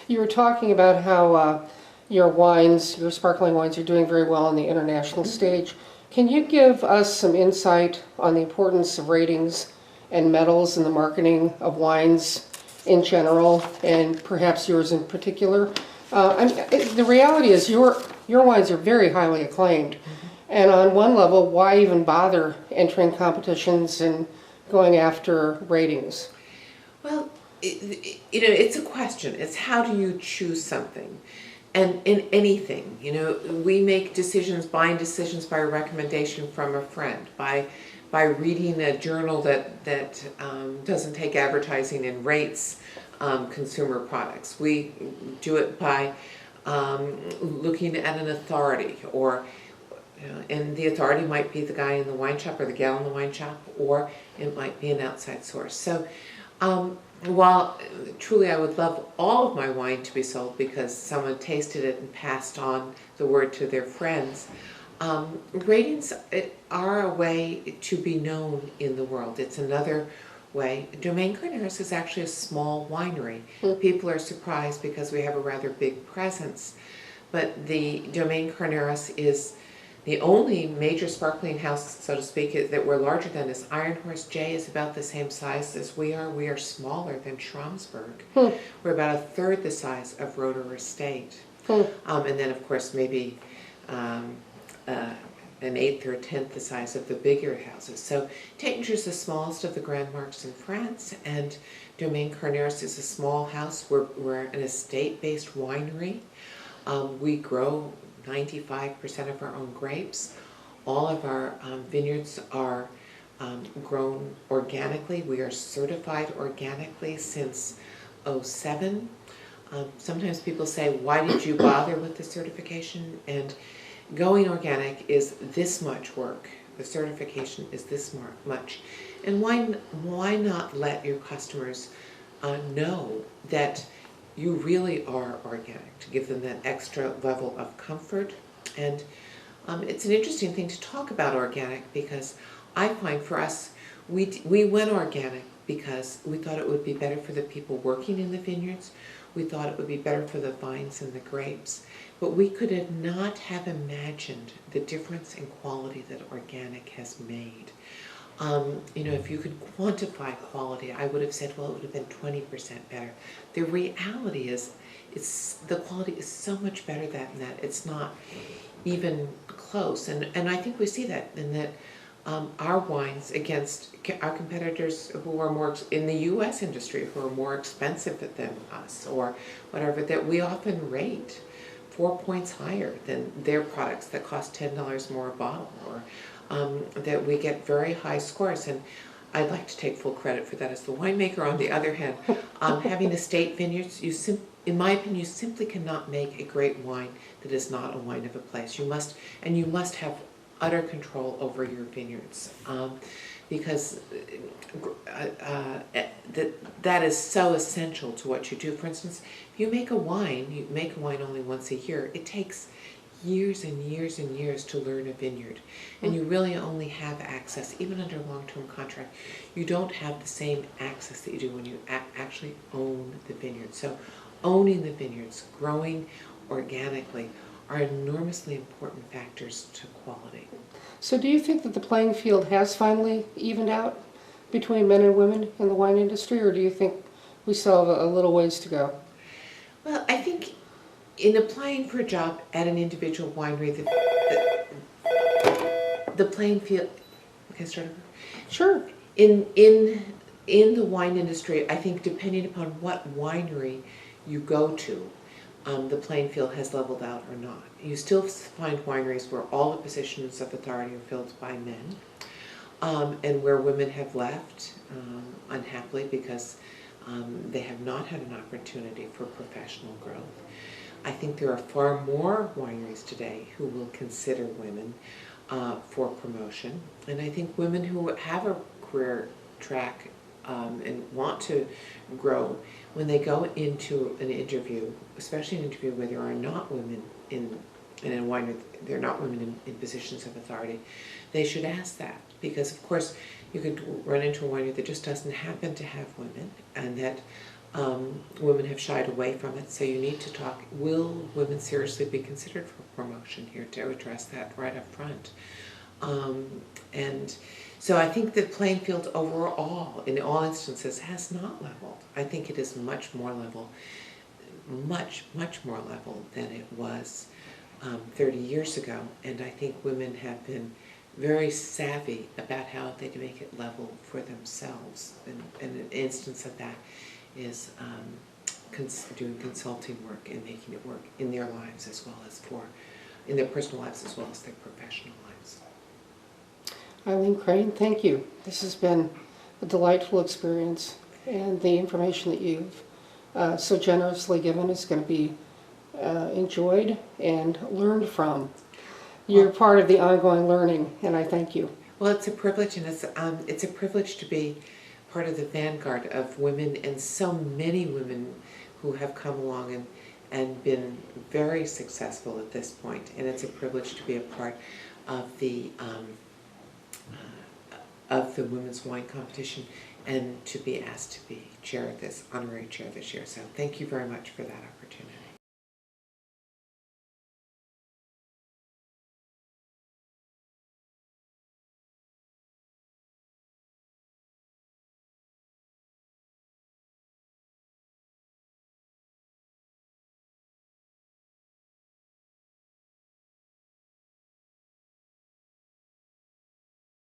You were talking about how your wines, your sparkling wines, are doing very well on the international stage. Can you give us some insight on the importance of ratings and medals in the marketing of wines in general, and perhaps yours in particular? The reality is your wines are very highly acclaimed. And on one level, why even bother entering competitions and going after ratings? Well, it's a question. It's how do you choose something? And in anything, we make decisions, buying decisions by recommendation from a friend, by reading a journal that doesn't take advertising and rates consumer products. We do it by looking at an authority, or and the authority might be the guy in the wine shop or the gal in the wine shop, or it might be an outside source. So while truly I would love all of my wine to be sold because someone tasted it and passed on the word to their friends, ratings are a way to be known in the world. It's another way. Domaine Carneros is actually a small winery. People are surprised because we have a rather big presence, but the Domaine Carneros is the only major sparkling house, so to speak, that we're larger than is Iron Horse J is about the same size as we are. We are smaller than Schramsberg. We're about a third the size of Roeder Estate. And then, of course, maybe an eighth or a tenth the size of the bigger houses. So Tattingers is the smallest of the Grand Marques in France, and Domaine Carneros is a small house. We're an estate-based winery. We grow 95% of our own grapes. All of our vineyards are grown organically. We are certified organically since '07. Sometimes people say, why did you bother with the certification? And going organic is this much work. The certification is this much. And why not let your customers know that you really are organic, to give them that extra level of comfort. And it's an interesting thing to talk about organic, because I find for us, we went organic because we thought it would be better for the people working in the vineyards. We thought it would be better for the vines and the grapes. But we could have not have imagined the difference in quality that organic has made. If you could quantify quality, I would have said, well, it would have been 20% better. The reality is, the quality is so much better than that. It's not even close. And I think we see that in that our wines against our competitors who are more in the U.S. industry, who are more expensive than us or whatever, that we often rate 4 points higher than their products that cost $10 more a bottle, or that we get very high scores. And I'd like to take full credit for that as the winemaker. On the other hand, having estate vineyards, in my opinion, you simply cannot make a great wine that is not a wine of a place. You must have utter control over your vineyards, because that is so essential to what you do. For instance, if you make a wine only once a year. It takes years and years and years to learn a vineyard, and you really only have access, even under long-term contract, you don't have the same access that you do when you actually own the vineyard. So owning the vineyards, growing organically, are enormously important factors to quality. So do you think that the playing field has finally evened out between men and women in the wine industry, or do you think we still have a little ways to go? Well, I think in applying for a job at an individual winery, the playing field. Can I start over? Sure. In the wine industry, I think depending upon what winery you go to, the playing field has leveled out or not. You still find wineries where all the positions of authority are filled by men, and where women have left unhappily because they have not had an opportunity for professional growth. I think there are far more wineries today who will consider women for promotion, and I think women who have a career track and want to grow, when they go into an interview, especially an interview where there are not women in a winery, there are not women in positions of authority, they should ask that, because of course you could run into a winery that just doesn't happen to have women, and that Women have shied away from it, so you need to talk. Will women seriously be considered for promotion here, to address that right up front? And so I think the playing field overall, in all instances, has not leveled. I think it is much more level, much more level than it was 30 years ago. And I think women have been very savvy about how they can make it level for themselves. And an instance of that is doing consulting work and making it work in their lives as well as in their personal lives as well as their professional lives. Eileen Crane, thank you. This has been a delightful experience, and the information that you've so generously given is going to be enjoyed and learned from. You're part of the ongoing learning, and I thank you. Well, it's a privilege, and it's a privilege to be part of the vanguard of women, and so many women who have come along and been very successful at this point. And it's a privilege to be a part of the women's wine competition, and to be asked to be chair of this, honorary chair this year. So thank you very much for that opportunity.